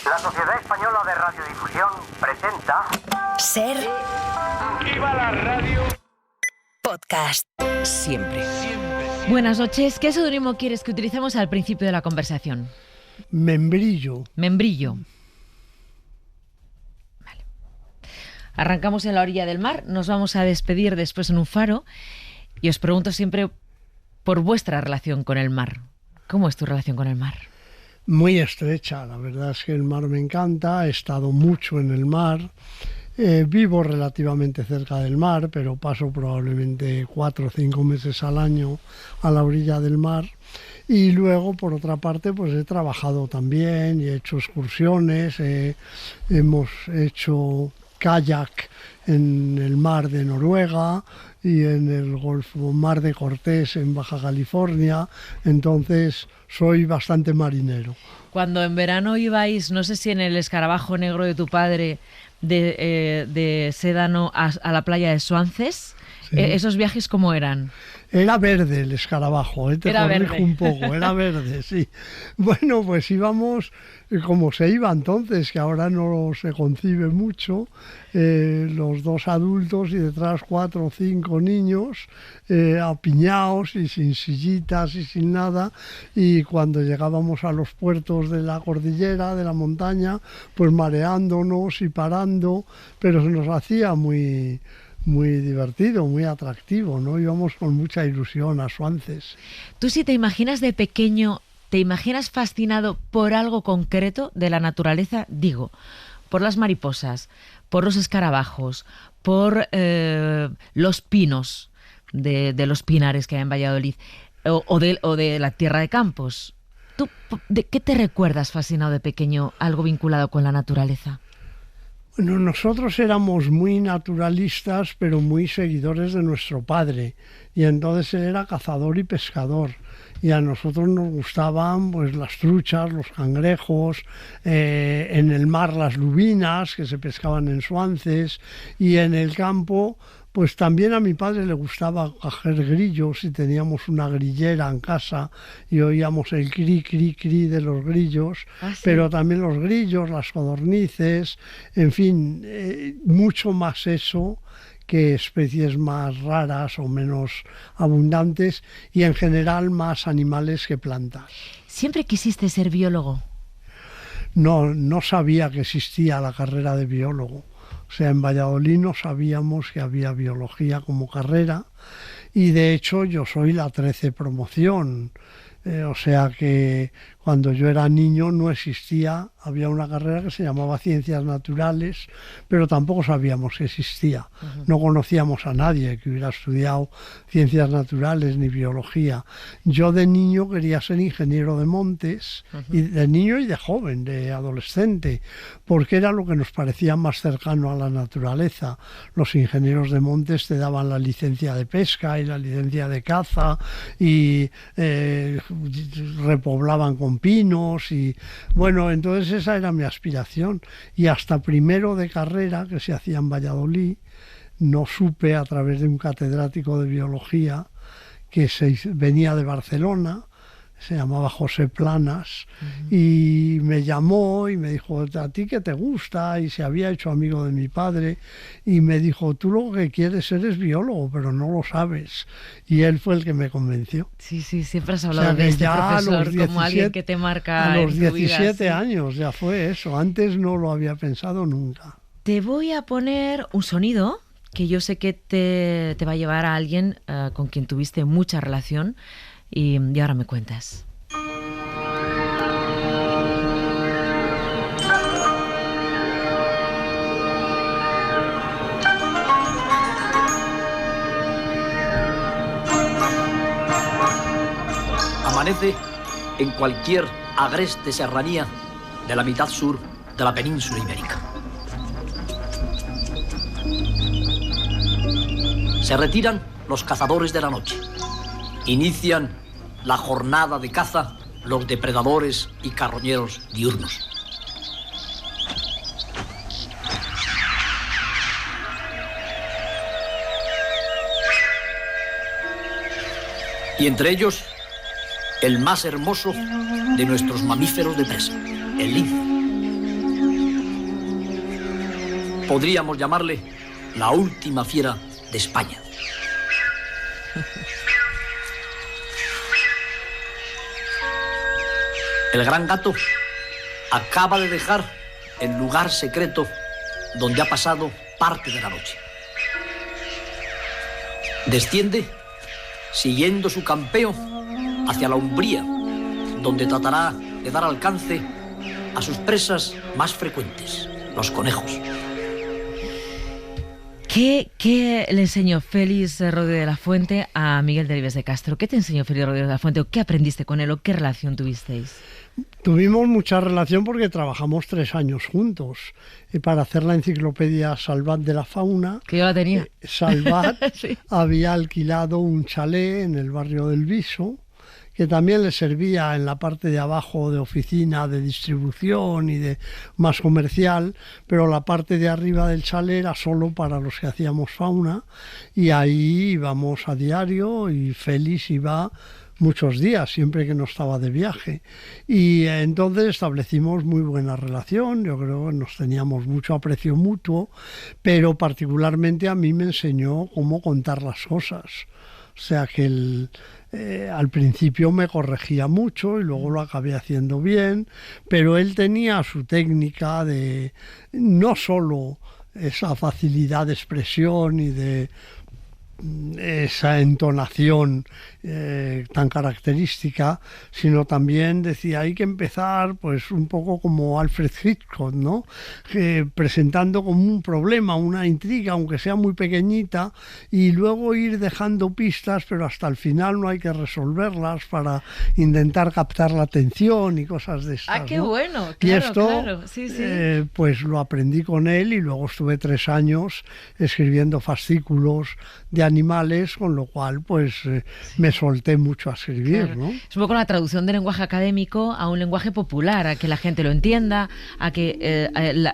La Sociedad Española de Radiodifusión presenta... Ser... ¡Viva la radio! Podcast. Siempre. Buenas noches. ¿Qué seudónimo quieres que utilicemos al principio de la conversación? Membrillo. Membrillo. Vale. Arrancamos en la orilla del mar. Nos vamos a despedir después en un faro. Y os pregunto siempre por vuestra relación con el mar. ¿Cómo es tu relación con el mar? Muy estrecha. La verdad es que el mar me encanta. He estado mucho en el mar. Vivo relativamente cerca del mar, pero paso probablemente 4 o 5 meses al año a la orilla del mar. Y luego, por otra parte, pues he trabajado también y he hecho excursiones. Hemos hecho kayak en el mar de Noruega y en el Mar de Cortés en Baja California. Entonces soy bastante marinero. Cuando en verano ibais, no sé si en el escarabajo negro de tu padre, de Sédano a la playa de Suances, sí. ¿Esos viajes cómo eran? Era verde el escarabajo, te era corrijo verde. Un poco, era verde, sí. Bueno, pues íbamos como se iba entonces, que ahora no se concibe mucho, los 2 adultos y detrás 4 o 5 niños, apiñados y sin sillitas y sin nada, y cuando llegábamos a los puertos de la cordillera, de la montaña, pues mareándonos y parando, pero se nos hacía muy divertido, muy atractivo, ¿no? Íbamos con mucha ilusión a Suances. ¿Tú si te imaginas de pequeño, te imaginas fascinado por algo concreto de la naturaleza? Digo, por las mariposas, por los escarabajos, por los pinos de los pinares que hay en Valladolid, o de la tierra de Campos. ¿Tú de qué te recuerdas fascinado de pequeño, algo vinculado con la naturaleza? Bueno, nosotros éramos muy naturalistas, pero muy seguidores de nuestro padre. Y entonces él era cazador y pescador. Y a nosotros nos gustaban pues las truchas, los cangrejos, en el mar las lubinas que se pescaban en Suances, y en el campo pues también a mi padre le gustaba coger grillos y teníamos una grillera en casa y oíamos el cri, cri, cri de los grillos, ¿sí? Pero también los grillos, las codornices, en fin, mucho más eso que especies más raras o menos abundantes y en general más animales que plantas. ¿Siempre quisiste ser biólogo? No sabía que existía la carrera de biólogo. O sea, en Valladolid no sabíamos que había biología como carrera y de hecho yo soy la 13 promoción. O sea que cuando yo era niño no existía, había una carrera que se llamaba Ciencias Naturales, pero tampoco sabíamos que existía. No conocíamos a nadie que hubiera estudiado Ciencias Naturales ni Biología. Yo de niño quería ser ingeniero de montes, y de niño y de joven, de adolescente, porque era lo que nos parecía más cercano a la naturaleza. Los ingenieros de montes te daban la licencia de pesca y la licencia de caza y repoblaban con pinos y bueno, entonces esa era mi aspiración y hasta primero de carrera que se hacía en Valladolid no supe a través de un catedrático de biología que venía de Barcelona, se llamaba José Planas, y me llamó y me dijo, ¿a ti qué te gusta? Y se había hecho amigo de mi padre, y me dijo, tú lo que quieres eres biólogo, pero no lo sabes. Y él fue el que me convenció. Sí, siempre has hablado de este profesor 17, como alguien que te marca a los en tu 17 vida, años ya fue eso, antes no lo había pensado nunca. Te voy a poner un sonido que yo sé que te va a llevar a alguien con quien tuviste mucha relación, y ahora me cuentas. Amanece en cualquier agreste serranía de la mitad sur de la península ibérica. Se retiran los cazadores de la noche. Inician la jornada de caza los depredadores y carroñeros diurnos. Y entre ellos, el más hermoso de nuestros mamíferos de presa, el lince. podríamos llamarle la última fiera de España. El gran gato acaba de dejar el lugar secreto donde ha pasado parte de la noche. Desciende, siguiendo su campeo, hacia la umbría, donde tratará de dar alcance a sus presas más frecuentes, los conejos. ¿Qué le enseñó Félix Rodríguez de la Fuente a Miguel Delibes de Castro? ¿Qué te enseñó Félix Rodríguez de la Fuente? ¿O qué aprendiste con él? ¿O qué relación tuvisteis? Tuvimos mucha relación porque trabajamos 3 años juntos para hacer la enciclopedia Salvat de la Fauna. Que yo la tenía. Salvat Sí. había alquilado un chalet en el barrio del Viso, que también le servía en la parte de abajo de oficina, de distribución y de más comercial, pero la parte de arriba del chalet era solo para los que hacíamos fauna, y ahí íbamos a diario y Félix iba muchos días, siempre que no estaba de viaje. Y entonces establecimos muy buena relación, yo creo que nos teníamos mucho aprecio mutuo, pero particularmente a mí me enseñó cómo contar las cosas. O sea que al principio me corregía mucho y luego lo acabé haciendo bien, pero él tenía su técnica de no solo esa facilidad de expresión y de esa entonación tan característica, sino también decía, hay que empezar pues un poco como Alfred Hitchcock, ¿no? Presentando como un problema, una intriga, aunque sea muy pequeñita, y luego ir dejando pistas, pero hasta el final no hay que resolverlas para intentar captar la atención y cosas de estas. Ah, qué ¿no? bueno, claro, y esto, claro. Sí, sí. pues lo aprendí con él, y luego estuve 3 años escribiendo fascículos de animales, con lo cual pues me solté mucho a escribir, Claro. ¿no? Es un poco la traducción del lenguaje académico a un lenguaje popular, a que la gente lo entienda, a que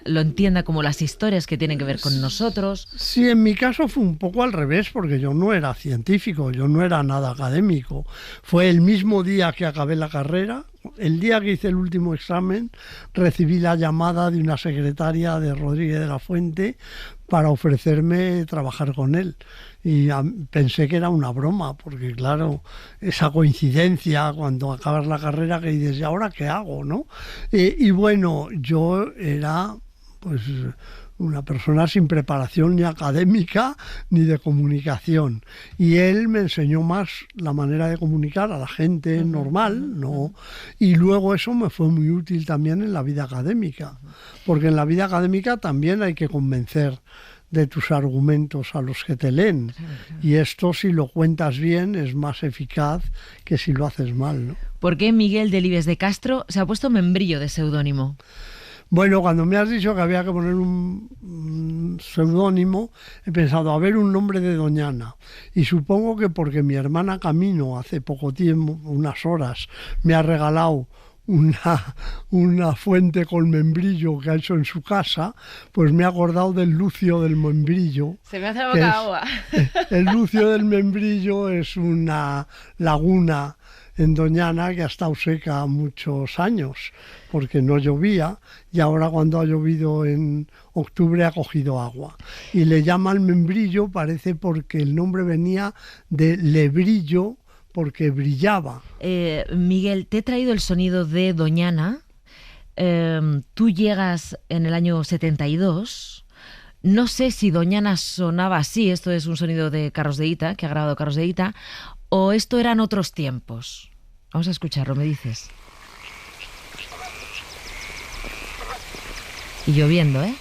lo entienda como las historias que tienen que ver con nosotros. Sí, en mi caso fue un poco al revés, porque yo no era científico, yo no era nada académico. Fue el mismo día que acabé la carrera, el día que hice el último examen, recibí la llamada de una secretaria de Rodríguez de la Fuente para ofrecerme trabajar con él. Y pensé que era una broma, porque claro, esa coincidencia cuando acabas la carrera que dices, ¿y ahora qué hago, no? Y bueno, yo era pues una persona sin preparación ni académica ni de comunicación, y él me enseñó más la manera de comunicar a la gente normal, ¿no? Y luego eso me fue muy útil también en la vida académica, porque en la vida académica también hay que convencer de tus argumentos a los que te leen, y esto, si lo cuentas bien, es más eficaz que si lo haces mal, ¿no? ¿Por qué Miguel Delibes de Castro se ha puesto Membrillo de seudónimo? Bueno, cuando me has dicho que había que poner un seudónimo, he pensado, a ver, un nombre de Doñana. Y supongo que porque mi hermana Camino, hace poco tiempo, unas horas, me ha regalado una fuente con membrillo que ha hecho en su casa, pues me he acordado del lucio del membrillo. Se me hace la boca agua. El lucio del membrillo es una laguna en Doñana que ha estado seca muchos años porque no llovía, y ahora cuando ha llovido en octubre ha cogido agua. Y le llaman membrillo, parece porque el nombre venía de lebrillo, porque brillaba. Miguel, te he traído el sonido de Doñana. Tú llegas en el año 72. No sé si Doñana sonaba así, esto es un sonido de Carros de Ita, que ha grabado Carros de Ita, o esto eran otros tiempos. Vamos a escucharlo, me dices. Y lloviendo, ¿eh?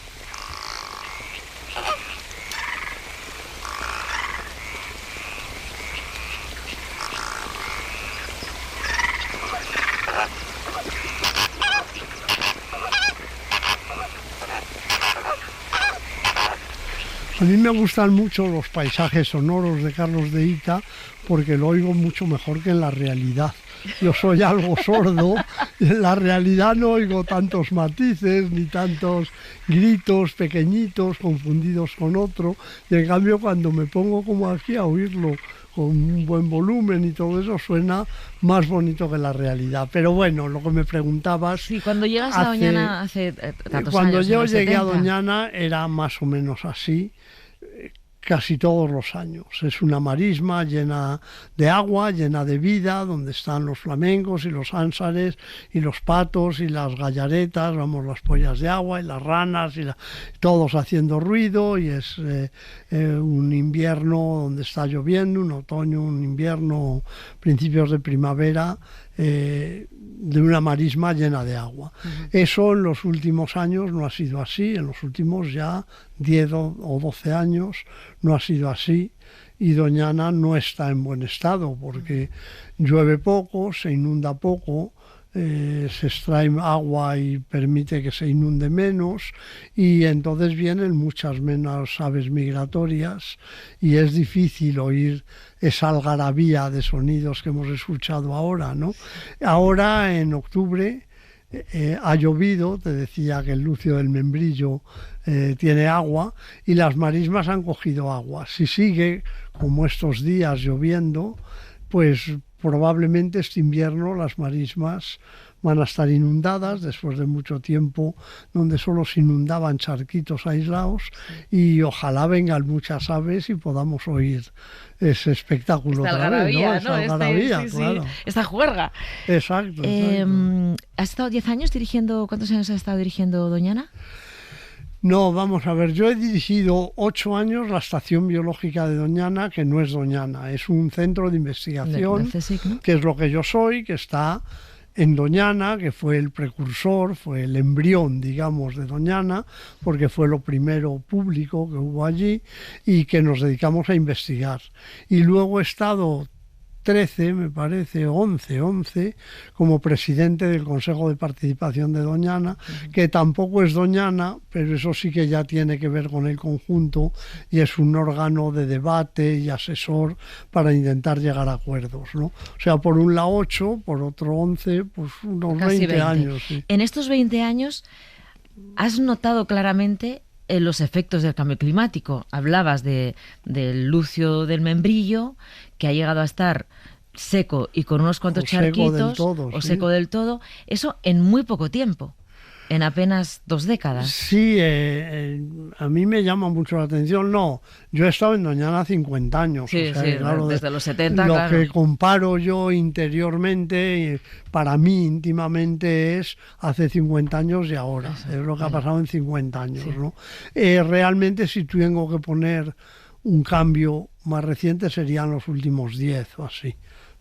A mí me gustan mucho los paisajes sonoros de Carlos de Ita porque lo oigo mucho mejor que en la realidad. Yo soy algo sordo y en la realidad no oigo tantos matices ni tantos gritos pequeñitos confundidos con otro, y en cambio cuando me pongo como aquí a oírlo con un buen volumen y todo eso, suena más bonito que la realidad. Pero bueno, lo que me preguntabas... Sí, cuando llegas a Doñana hace tantos cuando años. Cuando yo llegué 70. a Doñana era más o menos así, casi todos los años. Es una marisma llena de agua, llena de vida, donde están los flamencos y los ánsares y los patos y las gallaretas, vamos, las pollas de agua y las ranas, todos haciendo ruido, y es un invierno donde está lloviendo, un otoño, un invierno, principios de primavera, de una marisma llena de agua. Eso en los últimos años no ha sido así, en los últimos ya 10 o 12 años no ha sido así, y Doñana no está en buen estado porque llueve poco, se inunda poco, se extrae agua y permite que se inunde menos, y entonces vienen muchas menos aves migratorias y es difícil oír esa algarabía de sonidos que hemos escuchado ahora, ¿no? Ahora en octubre ha llovido, te decía que el lucio del membrillo tiene agua y las marismas han cogido agua. Si sigue como estos días lloviendo, pues probablemente este invierno las marismas van a estar inundadas después de mucho tiempo donde solo se inundaban charquitos aislados, y ojalá vengan muchas aves y podamos oír ese espectáculo otra vez, ¿no? Esa algarabía, claro. Esta juerga. Exacto. ¿Has estado 10 años dirigiendo? ¿Cuántos años has estado dirigiendo Doñana? No, vamos a ver, yo he dirigido 8 años la estación biológica de Doñana, que no es Doñana, es un centro de investigación, CSIC, ¿no? Que es lo que yo soy, que está en Doñana, que fue el precursor, fue el embrión, digamos, de Doñana, porque fue lo primero público que hubo allí, y que nos dedicamos a investigar. Y luego he estado 13, me parece, 11, como presidente del Consejo de Participación de Doñana, que tampoco es Doñana, pero eso sí que ya tiene que ver con el conjunto y es un órgano de debate y asesor para intentar llegar a acuerdos, ¿no? O sea, por un lado 8, por otro 11, pues unos Casi 20 años. Sí. En estos 20 años, ¿has notado claramente los efectos del cambio climático? Hablabas del lucio del membrillo, que ha llegado a estar seco y con unos cuantos charquitos, o seco del todo, eso en muy poco tiempo, en apenas 2 décadas. Sí, a mí me llama mucho la atención. No, yo he estado en Doñana 50 años. Sí, o sea, sí, claro, desde los 70, lo claro. que comparo yo interiormente, para mí íntimamente, es hace 50 años y ahora. Eso, es lo que ha pasado en 50 años, sí. ¿No? Realmente, si tengo que poner un cambio más reciente, serían los últimos 10 o así,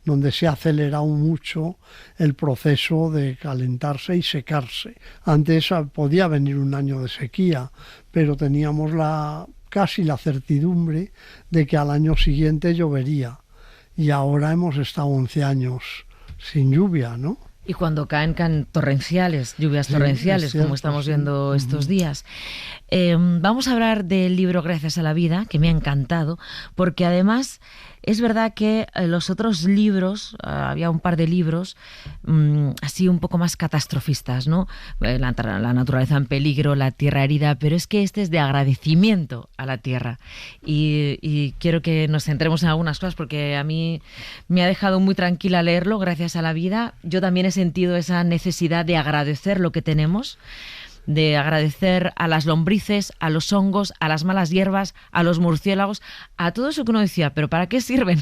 donde se ha acelerado mucho el proceso de calentarse y secarse. Antes podía venir un año de sequía, pero teníamos casi la certidumbre de que al año siguiente llovería. Y ahora hemos estado 11 años sin lluvia, ¿no? Y cuando caen torrenciales, lluvias torrenciales, cierto, como estamos viendo estos días. Vamos a hablar del libro Gracias a la vida, que me ha encantado, porque además es verdad que los otros libros, había un par de libros así un poco más catastrofistas, ¿no? La naturaleza en peligro, la tierra herida, pero es que este es de agradecimiento a la tierra. Y quiero que nos centremos en algunas cosas, porque a mí me ha dejado muy tranquila leerlo, Gracias a la vida. Yo también he sentido esa necesidad de agradecer lo que tenemos, de agradecer a las lombrices, a los hongos, a las malas hierbas, a los murciélagos, a todo eso que uno decía, ¿pero para qué sirven?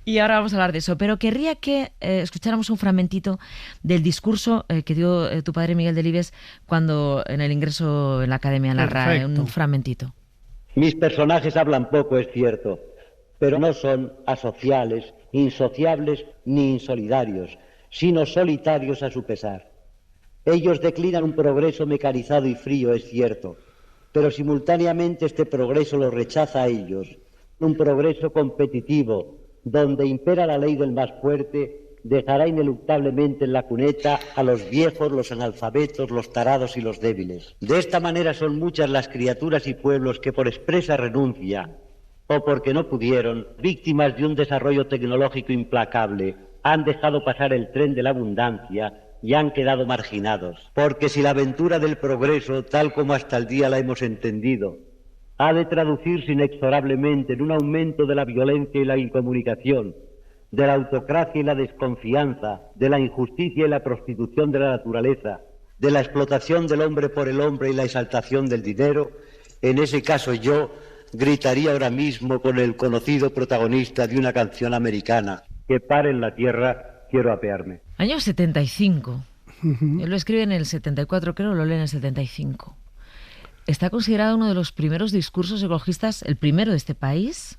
Y ahora vamos a hablar de eso. Pero querría que escucháramos un fragmentito del discurso que dio tu padre Miguel Delibes cuando en el ingreso en la Academia de la RAE. Un fragmentito. Mis personajes hablan poco, es cierto, pero no son asociales, insociables ni insolidarios, sino solitarios a su pesar. Ellos declinan un progreso mecanizado y frío, es cierto, pero simultáneamente este progreso los rechaza a ellos. Un progreso competitivo, donde impera la ley del más fuerte, dejará ineluctablemente en la cuneta a los viejos, los analfabetos, los tarados y los débiles. De esta manera son muchas las criaturas y pueblos que por expresa renuncia, o porque no pudieron, víctimas de un desarrollo tecnológico implacable, han dejado pasar el tren de la abundancia y han quedado marginados. Porque si la aventura del progreso, tal como hasta el día la hemos entendido, ha de traducirse inexorablemente en un aumento de la violencia y la incomunicación, de la autocracia y la desconfianza, de la injusticia y la prostitución de la naturaleza, de la explotación del hombre por el hombre y la exaltación del dinero, en ese caso yo gritaría ahora mismo con el conocido protagonista de una canción americana: que paren la tierra, quiero apearme. Año 75. Él lo escribe en el 74, creo, lo lee en el 75. Está considerado uno de los primeros discursos ecologistas, el primero de este país,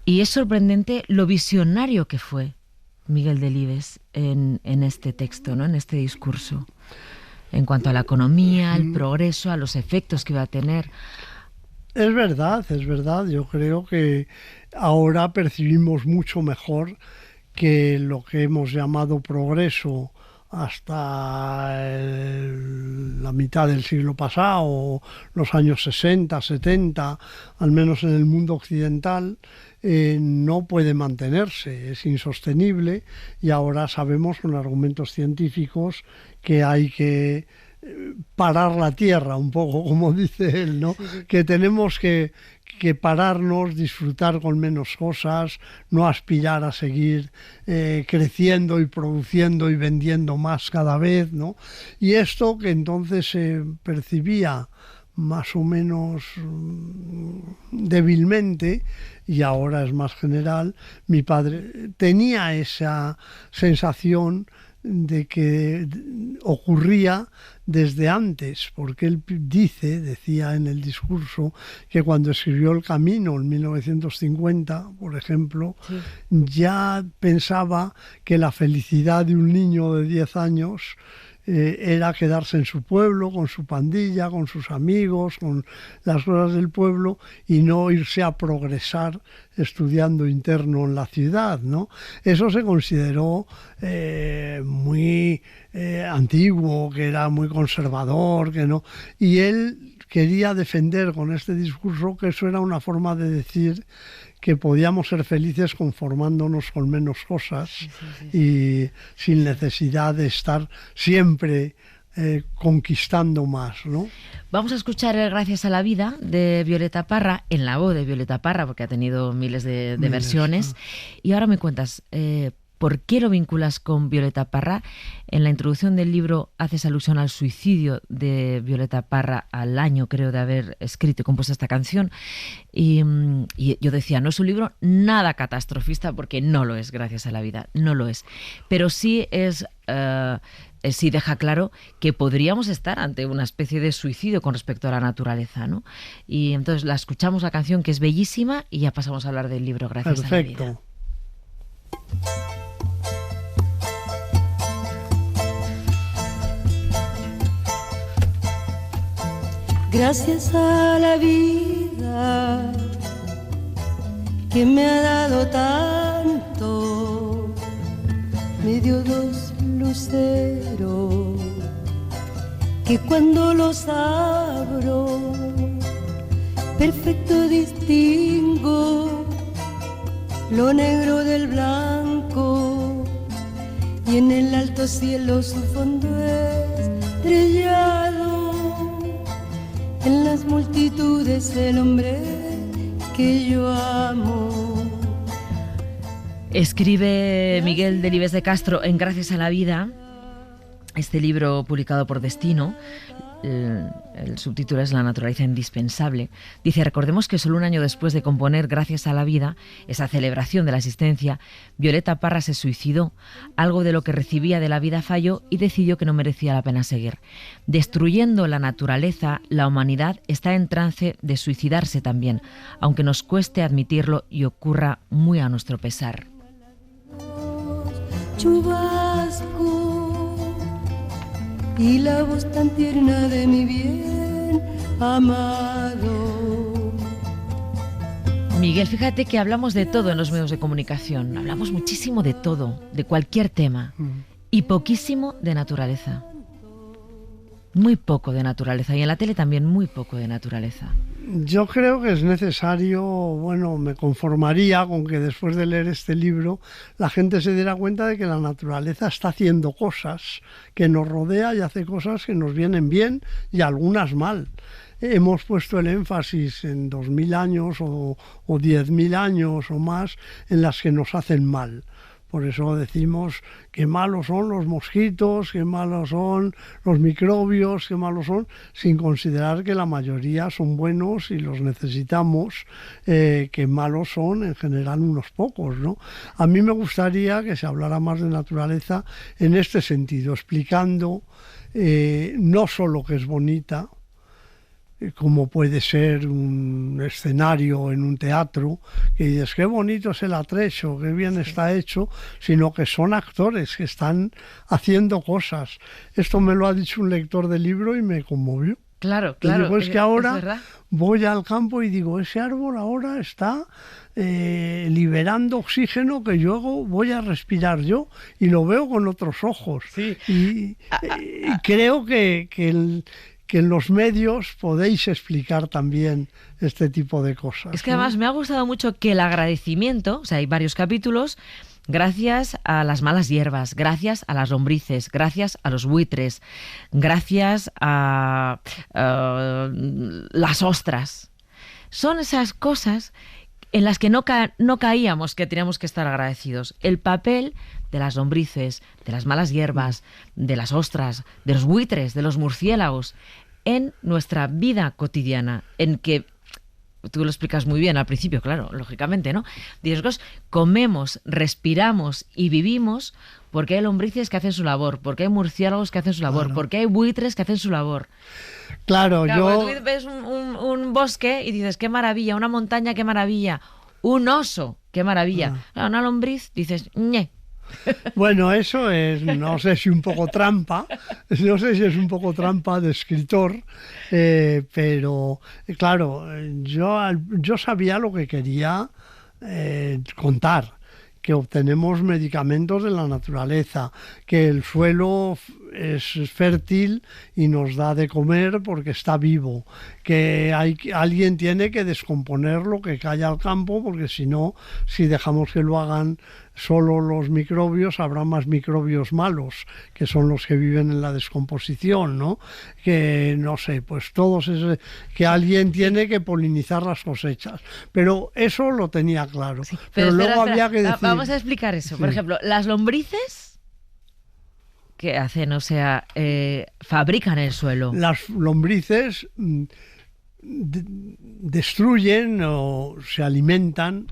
y es sorprendente lo visionario que fue Miguel Delibes en este texto, ¿no? En este discurso, en cuanto a la economía, al progreso, a los efectos que iba a tener. Es verdad. Yo creo que ahora percibimos mucho mejor que lo que hemos llamado progreso hasta la mitad del siglo pasado, los años 60, 70, al menos en el mundo occidental, no puede mantenerse, es insostenible, y ahora sabemos con argumentos científicos que hay que parar la tierra, un poco como dice él, ¿no? Sí. Que tenemos que pararnos, disfrutar con menos cosas, no aspirar a seguir creciendo y produciendo y vendiendo más cada vez, ¿no? Y esto que entonces se percibía más o menos débilmente, y ahora es más general, mi padre tenía esa sensación de que ocurría desde antes, porque él decía en el discurso que cuando escribió El Camino en 1950, por ejemplo, sí, ya pensaba que la felicidad de un niño de 10 años era quedarse en su pueblo, con su pandilla, con sus amigos, con las cosas del pueblo, y no irse a progresar estudiando interno en la ciudad, ¿no? Eso se consideró muy antiguo, que era muy conservador, que no. Y él quería defender con este discurso que eso era una forma de decir que podíamos ser felices conformándonos con menos cosas, y sin necesidad de estar siempre conquistando más, ¿no? Vamos a escuchar el Gracias a la vida de Violeta Parra, en la voz de Violeta Parra, porque ha tenido miles de versiones. Y ahora me cuentas, ¿por qué lo vinculas con Violeta Parra? En la introducción del libro haces alusión al suicidio de Violeta Parra al año, creo, de haber escrito y compuesto esta canción. Y yo decía, no es un libro nada catastrofista, porque no lo es, Gracias a la vida, no lo es. Pero sí es... sí deja claro que podríamos estar ante una especie de suicidio con respecto a la naturaleza, ¿no? Y entonces la escuchamos, la canción, que es bellísima, y ya pasamos a hablar del libro Gracias a la vida. Gracias a la vida que me ha dado tanto, me dio dos luceros que cuando los abro perfecto distingo lo negro del blanco, y en el alto cielo su fondo estrellado, en las multitudes el hombre que yo amo. Escribe Miguel Delibes de Castro en Gracias a la vida, este libro publicado por Destino. El subtítulo es La naturaleza indispensable. Dice, recordemos que solo un año después de componer Gracias a la vida, esa celebración de la existencia, Violeta Parra se suicidó. Algo de lo que recibía de la vida falló y decidió que no merecía la pena seguir. Destruyendo la naturaleza, la humanidad está en trance de suicidarse también, aunque nos cueste admitirlo y ocurra muy a nuestro pesar. Chubasco y la voz tan tierna de mi bien amado. Miguel, fíjate que hablamos de todo en los medios de comunicación. Hablamos muchísimo de todo, de cualquier tema, y poquísimo de naturaleza. Muy poco de naturaleza, y en la tele también muy poco de naturaleza. Yo creo que es necesario, bueno, me conformaría con que después de leer este libro la gente se diera cuenta de que la naturaleza está haciendo cosas que nos rodea y hace cosas que nos vienen bien y algunas mal. Hemos puesto el énfasis en 2000 años o 10.000 años o más en las que nos hacen mal. Por eso decimos qué malos son los mosquitos, qué malos son los microbios, qué malos son, sin considerar que la mayoría son buenos y los necesitamos, que malos son en general unos pocos, ¿no? A mí me gustaría que se hablara más de naturaleza en este sentido, explicando no solo que es bonita, como puede ser un escenario en un teatro, que dices, qué bonito es el atrecho, qué bien está hecho, sino que son actores que están haciendo cosas. Esto me lo ha dicho un lector del libro y me conmovió. Claro, Y digo, es que ahora verdad. voy al campo y digo, ese árbol ahora está liberando oxígeno que luego voy a respirar yo, y lo veo con otros ojos. Sí. Y creo que en los medios podéis explicar también este tipo de cosas. Es que además me ha gustado mucho que el agradecimiento, o sea, hay varios capítulos, gracias a las malas hierbas, gracias a las lombrices, gracias a los buitres, gracias a las ostras. Son esas cosas en las que no caíamos que teníamos que estar agradecidos. El papel de las lombrices, de las malas hierbas, de las ostras, de los buitres, de los murciélagos, en nuestra vida cotidiana, en que tú lo explicas muy bien al principio, claro, lógicamente, ¿no? Dices, comemos, respiramos y vivimos porque hay lombrices que hacen su labor, porque hay murciélagos que hacen su labor, Claro. porque hay buitres que hacen su labor. Claro, Claro, yo... tú ves un bosque y dices, qué maravilla, una montaña, qué maravilla, un oso, qué maravilla. Claro, una lombriz, dices, ñe. Bueno, eso es, no sé si un poco trampa, no sé si es un poco trampa de escritor, pero claro, yo sabía lo que quería contar, que obtenemos medicamentos de la naturaleza, que el suelo es fértil y nos da de comer porque está vivo, que alguien tiene que descomponer lo que cae al campo, porque si no, si dejamos que lo hagan solo los microbios, habrá más microbios malos, que son los que viven en la descomposición, ¿no? Que, no sé, pues todos ese, que alguien tiene que polinizar las cosechas. Pero eso lo tenía claro. Sí, pero espera, luego había que decir... Vamos a explicar eso. Por Sí. ejemplo, las lombrices, ¿qué hacen? O sea, fabrican el suelo. Las lombrices destruyen o se alimentan,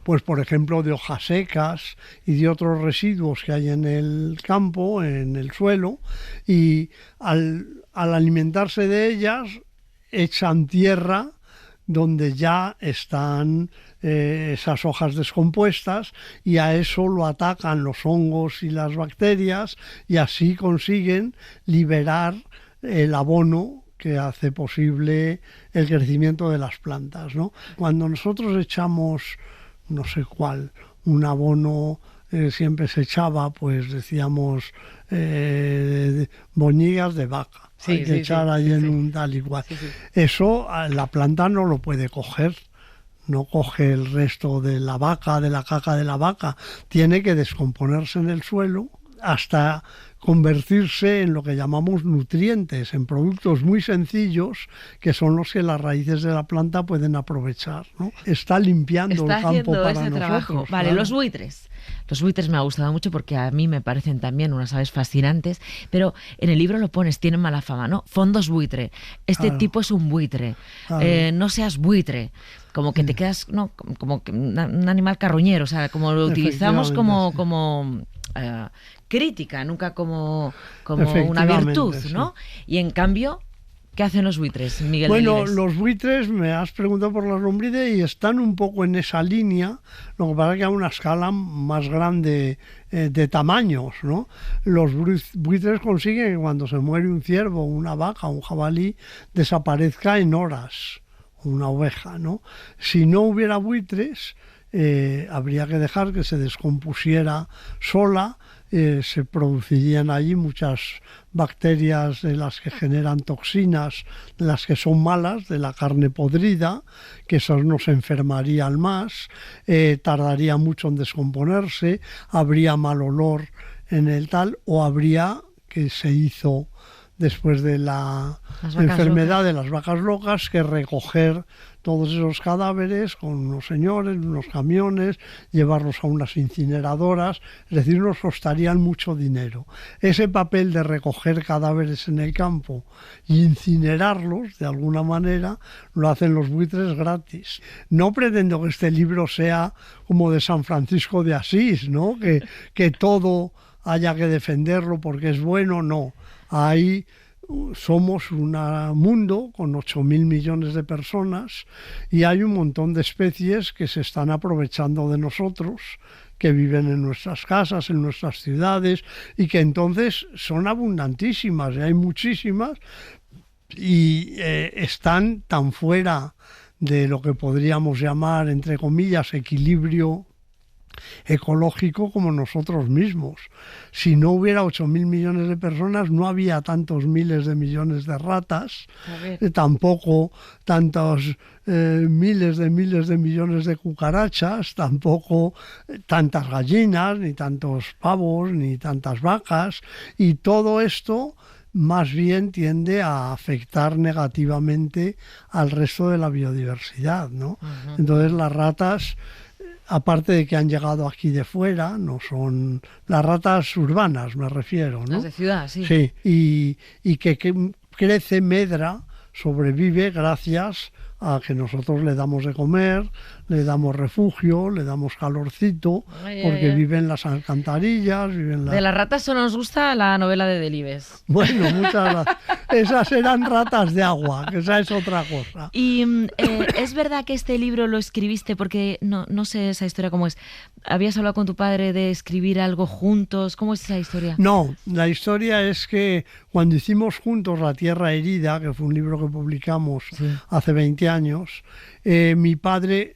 pues por ejemplo, de hojas secas y de otros residuos que hay en el campo, en el suelo, y al alimentarse de ellas echan tierra donde ya están esas hojas descompuestas, y a eso lo atacan los hongos y las bacterias, y así consiguen liberar el abono que hace posible el crecimiento de las plantas, ¿no? Cuando nosotros echamos, no sé cuál, un abono, siempre se echaba, pues decíamos, boñigas de vaca. Sí, Hay que sí, echar sí, ahí sí, en sí. un tal y cual. Sí, sí. Eso la planta no lo puede coger. No coge el resto de la vaca, de la caca de la vaca. Tiene que descomponerse en el suelo hasta convertirse en lo que llamamos nutrientes, en productos muy sencillos que son los que las raíces de la planta pueden aprovechar, ¿no? Está limpiando Está el campo haciendo para ese nosotros. trabajo. Vale, claro. los buitres. Los buitres me ha gustado mucho porque a mí me parecen también unas aves fascinantes, pero en el libro lo pones, tienen mala fama, ¿no? Fondos buitre. Este Claro. tipo es un buitre. Claro. No seas buitre. Como que te quedas, ¿no? Como que un animal carroñero, o sea, como lo utilizamos Efectivamente, como crítica, nunca como una Efectivamente, virtud, sí. ¿no? Y en cambio, ¿qué hacen los buitres, Miguel Bueno, Delibes? los buitres, me has preguntado por las lombrices y están un poco en esa línea, lo que pasa es que a una escala más grande de tamaños, ¿no? Los buitres consiguen que cuando se muere un ciervo, una vaca, un jabalí, desaparezca en horas, una oveja, ¿no? Si no hubiera buitres, habría que dejar que se descompusiera sola se producirían allí muchas bacterias de las que generan toxinas, de las que son malas, de la carne podrida, que esas nos enfermarían más, tardaría mucho en descomponerse, habría mal olor en el tal, o habría, que se hizo después de la enfermedad de las vacas locas, que recoger todos esos cadáveres con unos señores, unos camiones, llevarlos a unas incineradoras, es decir, nos costarían mucho dinero. Ese papel de recoger cadáveres en el campo y incinerarlos, de alguna manera, lo hacen los buitres gratis. No pretendo que este libro sea como de San Francisco de Asís, ¿no? Que todo haya que defenderlo porque es bueno, no. Ahí somos un mundo con 8.000 millones de personas y hay un montón de especies que se están aprovechando de nosotros, que viven en nuestras casas, en nuestras ciudades, y que entonces son abundantísimas, y hay muchísimas, y están tan fuera de lo que podríamos llamar, entre comillas, equilibrio ecológico como nosotros mismos. Si no hubiera 8.000 millones de personas, no había tantos miles de millones de ratas, tampoco tantos miles de millones de cucarachas, tampoco tantas gallinas, ni tantos pavos, ni tantas vacas, y todo esto más bien tiende a afectar negativamente al resto de la biodiversidad, ¿no? Uh-huh. Entonces las ratas, aparte de que han llegado aquí de fuera, no son las ratas urbanas, me refiero, ¿no? Las de ciudad, sí. Sí, y que crece, medra, sobrevive gracias a que nosotros le damos de comer, le damos refugio, le damos calorcito, porque viven las alcantarillas, viven las... De las ratas solo nos gusta la novela de Delibes. Bueno, muchas esas eran ratas de agua, que esa es otra cosa. Y es verdad que este libro lo escribiste, porque no sé esa historia cómo es. ¿Habías hablado con tu padre de escribir algo juntos? ¿Cómo es esa historia? No, la historia es que cuando hicimos juntos La Tierra Herida, que fue un libro que publicamos hace 20 años, mi padre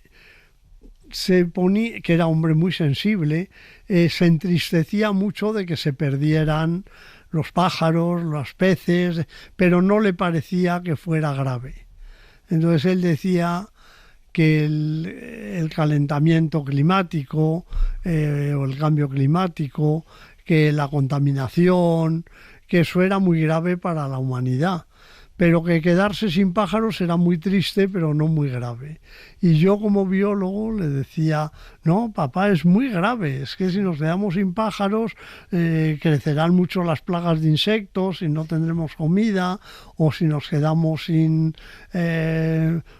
se ponía, que era hombre muy sensible, se entristecía mucho de que se perdieran los pájaros, los peces, pero no le parecía que fuera grave. Entonces él decía que el calentamiento climático o el cambio climático, que la contaminación, que eso era muy grave para la humanidad, pero que quedarse sin pájaros era muy triste, pero no muy grave. Y yo como biólogo le decía, no, papá, es muy grave, es que si nos quedamos sin pájaros crecerán mucho las plagas de insectos y no tendremos comida, o si nos quedamos sin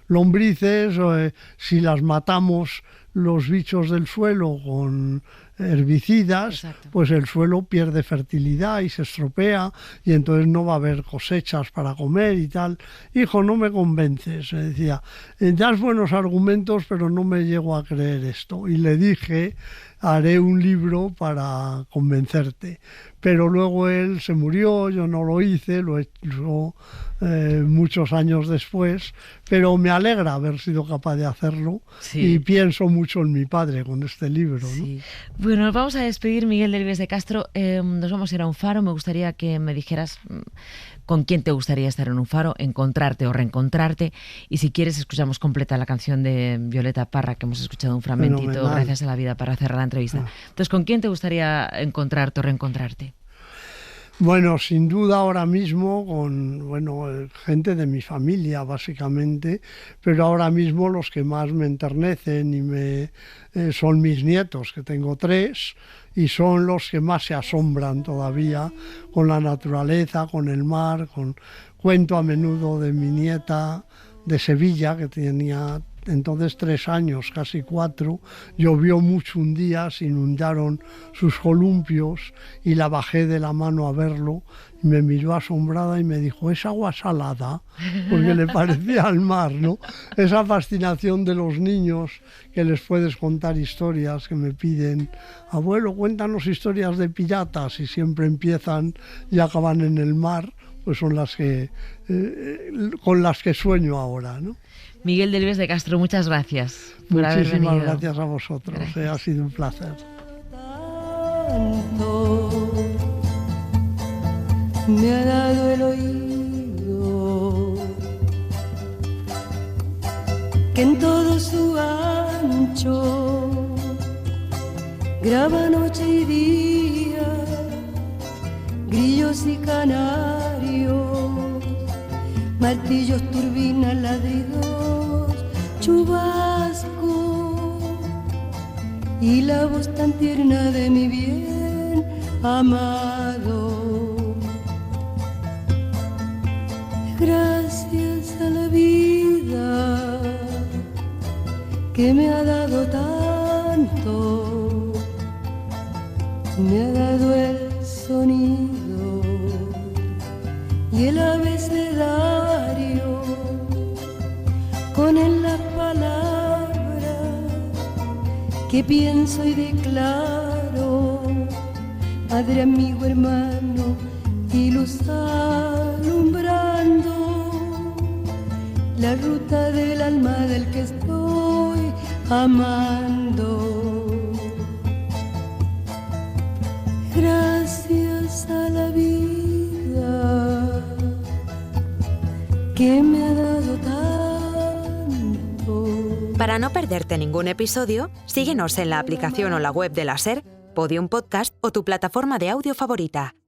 lombrices, o si las matamos los bichos del suelo con herbicidas, exacto, pues el suelo pierde fertilidad y se estropea y entonces no va a haber cosechas para comer y tal. Hijo, no me convences, me decía, das buenos argumentos pero no me llego a creer esto. Y le dije, haré un libro para convencerte. Pero luego él se murió, yo no lo hice, lo he hecho muchos años después, pero me alegra haber sido capaz de hacerlo, y pienso mucho en mi padre con este libro, ¿no? Sí. Bueno, nos vamos a despedir, Miguel Delibes de Castro. Nos vamos a ir a un faro. Me gustaría que me dijeras con quién te gustaría estar en un faro, encontrarte o reencontrarte, y si quieres escuchamos completa la canción de Violeta Parra, que hemos escuchado un fragmentito, fenomenal, gracias a la vida, para cerrar la entrevista. Entonces, ¿con quién te gustaría encontrarte o reencontrarte? Bueno, sin duda ahora mismo con gente de mi familia, básicamente, pero ahora mismo los que más me enternecen y son mis nietos, que tengo 3, y son los que más se asombran todavía con la naturaleza, con el mar. Cuento a menudo de mi nieta de Sevilla, que tenía entonces 3 años, casi 4, llovió mucho un día, se inundaron sus columpios y la bajé de la mano a verlo y me miró asombrada y me dijo, ¿es agua salada? Porque le parecía al mar, ¿no? Esa fascinación de los niños, que les puedes contar historias, que me piden, abuelo, cuéntanos historias de piratas, y siempre empiezan y acaban en el mar, pues son las que con las que sueño ahora, ¿no? Miguel Delibes de Castro, muchas gracias por haber venido. Muchísimas gracias a vosotros, ha sido un placer. canto, me ha dado el oído, que en todo su ancho graba noche y día, grillos y canarios, martillos, turbinas, ladridos, chubasco y la voz tan tierna de mi bien amado. Gracias a la vida que me ha dado tanto, me ha dado el sonido y el abecedario, con él las palabras que pienso y declaro, padre, amigo, hermano y luz alumbrando la ruta del alma del que estoy amando. Gracias a la vida que me ha dado tanto. Para no perderte ningún episodio, síguenos en la aplicación o la web de la SER, Podium Podcast o tu plataforma de audio favorita.